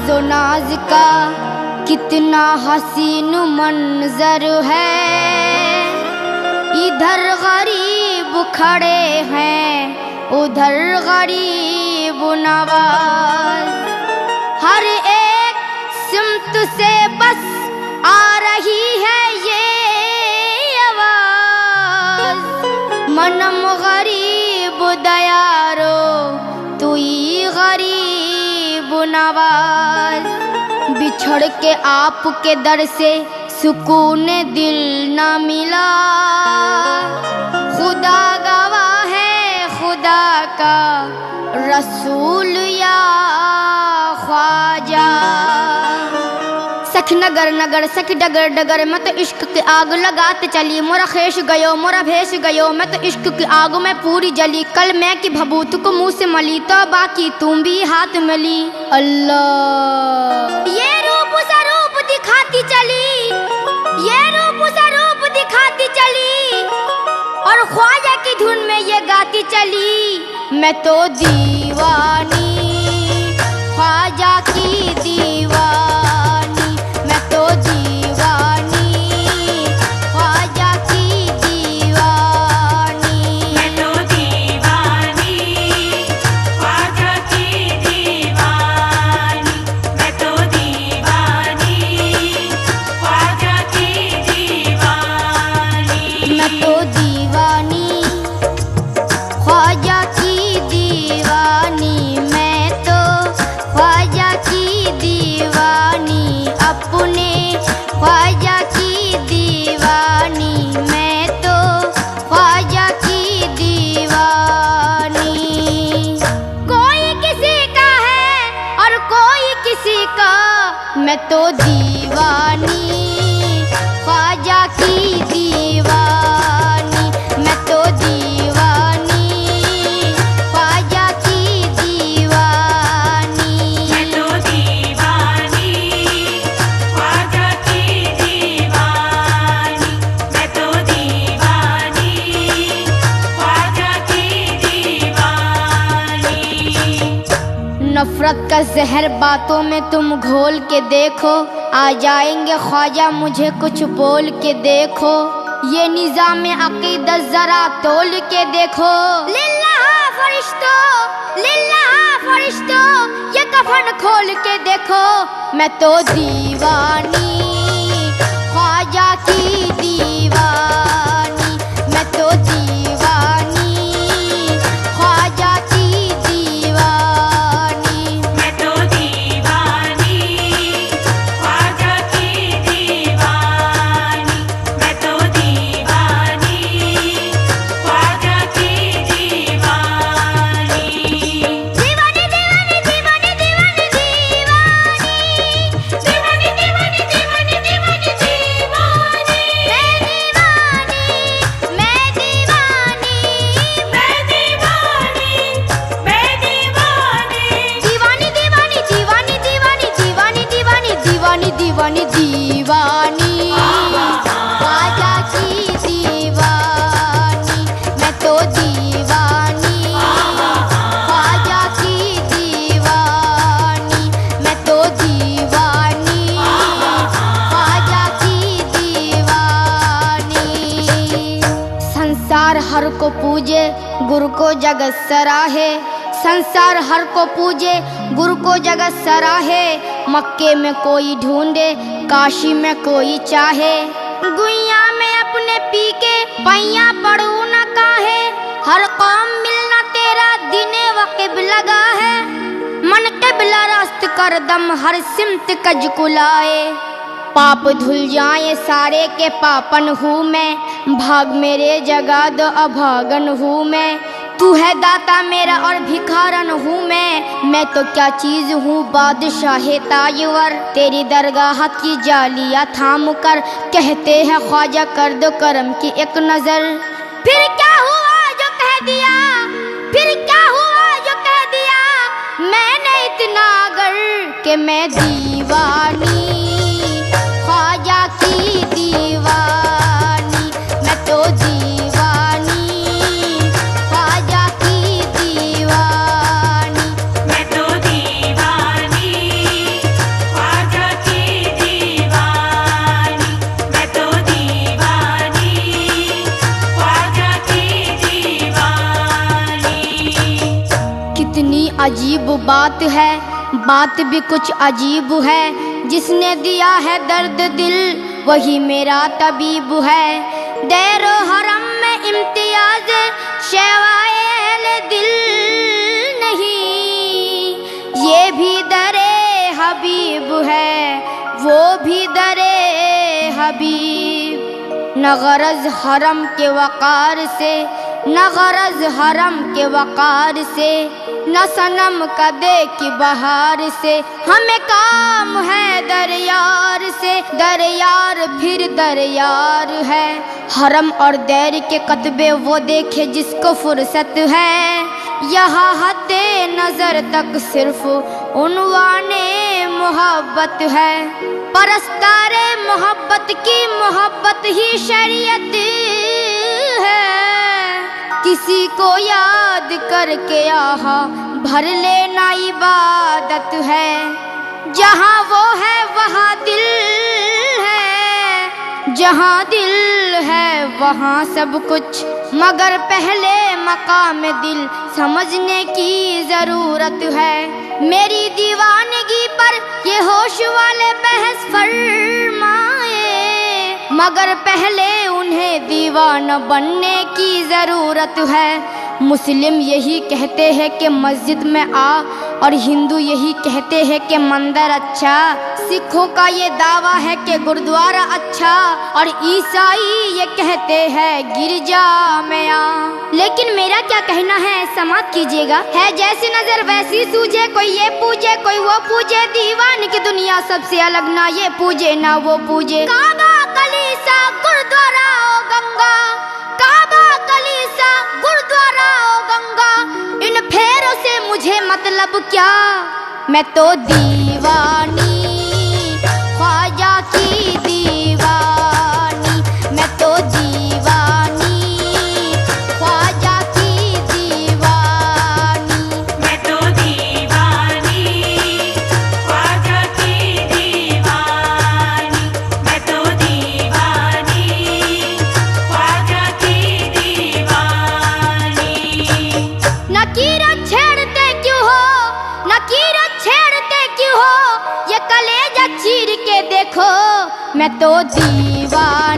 नाजो नाज का कितना हसीन मंजर है। इधर गरीब खड़े हैं, उधर गरीब नवाज। हर एक सिमत से बस आ रही है ये आवाज। मनम गरीब दयारो तुई गरीब नवाज। बिछड़ के आपके दर से सुकून दिल न मिला। खुदा गवाह है खुदा का रसूल या ख्वाजा। सख नगर नगर सख डगर डगर मैं तो इश्क की आग लगाते चली। मोरा खेश गयो मोरा भेष गयो, मैं तो इश्क की आग में पूरी जली। कल मैं की भभूत को मुंह से मली तो बाकी तुम भी हाथ में ली। अल्लाह ये रूप स्वरूप दिखाती चली, ये रूप स्वरूप दिखाती चली और ख्वाजा की धुन में ये गाती चली। मैं तो दीवानी ख्वाजा की दीवानी, मैं तो दीवानी ख्वाजा की दीवानी। मैं तो दीवानी ख्वाजा की दीवानी, मैं तो दीवानी ख्वाजा की दीवानी। मैं तो दीवानी ख्वाजा की दीवानी, मैं तो ख्वाजा की दीवानी। अपने ख्वाजा की दीवानी, मैं तो ख्वाजा की दीवानी। कोई किसी का है और कोई किसी का, मैं तो दीवानी ख्वाजा की दीवानी। मैं तो दीवानी ख्वाजा की दीवानी। मैं तो दीवानी ख्वाजा की दीवानी, मैं तो दीवानी ख्वाजा की दीवानी। नफरत का जहर बातों में तुम घोल के देखो, आ जाएंगे ख्वाजा मुझे कुछ बोल के देखो। ये निज़ाम अक़ीदत जरा तोल के देखो। लिल्लाह फरिश्तो ये कफन खोल के देखो। मैं तो दीवानी ख्वाजा की दीवानी, मैं तो दीवानी ख्वाजा की दीवानी। मैं तो दीवानी ख्वाजा की दीवानी, मैं तो दीवानी ख्वाजा की दीवानी। दीवानी दीवानी दीवानी दीवानी दीवानी, दीवानी दीवानी दीवानी दीवानी दीवानी। मैं दीवानी मैं दीवानी मैं दीवानी। दीवानी दीवानी दीवानी दीवानी दीवानी दीवानी दीवानी दीवानी दीवानी ख्वाजा की दीवानी। मैं तो दीवानी ख्वाजा की दीवानी, मैं तो दीवानी ख्वाजा की दीवानी। संसार हर को पूजे गुरु को जगत सराहे, संसार हर को पूजे गुरु को जगत सराहे। मक्के में कोई ढूंढे काशी में कोई चाहे, गुइया में अपने पी के पैया पड़ू न काहे। हर कौम मिलना तेरा दिने वक़िब लगा है, मन क़िबला रास्त कर दम हर सिमत कज कुलाए। पाप धुल जाए सारे के पापन हूँ मैं, भाग मेरे जगा दो अभागन हूँ मैं। तू है दाता मेरा और भिखारन हूँ मैं तो क्या चीज हूँ बादशाह ताजवर। तेरी दरगाह की जालियाँ थाम कर कहते हैं ख्वाजा कर दो करम की एक नजर। फिर क्या हुआ जो कह दिया, फिर क्या हुआ जो कह दिया मैंने इतना अगर कि मैं दीवानी ख्वाजा की दीवानी। मैं तो दीवानी ख्वाजा की दीवानी। मैं तो दीवानी अजीब बात है, बात भी कुछ अजीब है। जिसने दिया है दर्द दिल वही मेरा तबीब है। दैरो हरम में इम्तियाज शैवाएल दिल नहीं, ये भी दरे हबीब है, वो भी दरे हबीब। न गरज हरम के वकार से, न गरज हरम के वकार से, न सनम कदे की बहार से। हमें काम है दरयार से, दरयार फिर दरयार है। हरम और दैर के कतबे वो देखे जिसको फुर्सत है। यहाँ हद्दे नजर तक सिर्फ उन्वाने मोहब्बत है। परस्तारे मोहब्बत की मोहब्बत ही शरीयत है। किसी को याद करके आहा भर लेना इबादत है। जहाँ वो है वहाँ दिल है, जहाँ दिल है वहाँ सब कुछ। मगर पहले मकाम दिल समझने की जरूरत है। मेरी दीवानगी पर ये होश वाले बहस फरमाए, मगर पहले उन्हें दीवाना बनने की जरूरत है। मुस्लिम यही कहते हैं कि मस्जिद में आ, और हिंदू यही कहते हैं कि मंदिर अच्छा। सिखों का ये दावा है कि गुरुद्वारा अच्छा, और ईसाई ये कहते हैं गिरजा में आ। लेकिन मेरा क्या कहना है समाप्त कीजिएगा। है जैसी नजर वैसी सूझे, कोई ये पूजे कोई वो पूजे। दीवान की दुनिया सबसे अलग, ना ये पूजे ना वो पूजे। काबा कलीसा गुरुद्वारा ओ गंगा, काबा कलीसा गुरुद्वारा ओ गंगा। इन फेरों से मुझे मतलब क्या, मैं तो दीवानी ख्वाजा की दीवानी। मैं तो दीवानी ख्वाजा की दीवानी। मैं तो दीवानी ख्वाजा की दीवानी। मैं तो दीवानी ख्वाजा की दीवानी। नकीरा छेड़ते क्यों हो, नकीरा छेड़ते क्यों हो, ये कलेजा चीर के देखो। मैं तो दीवानी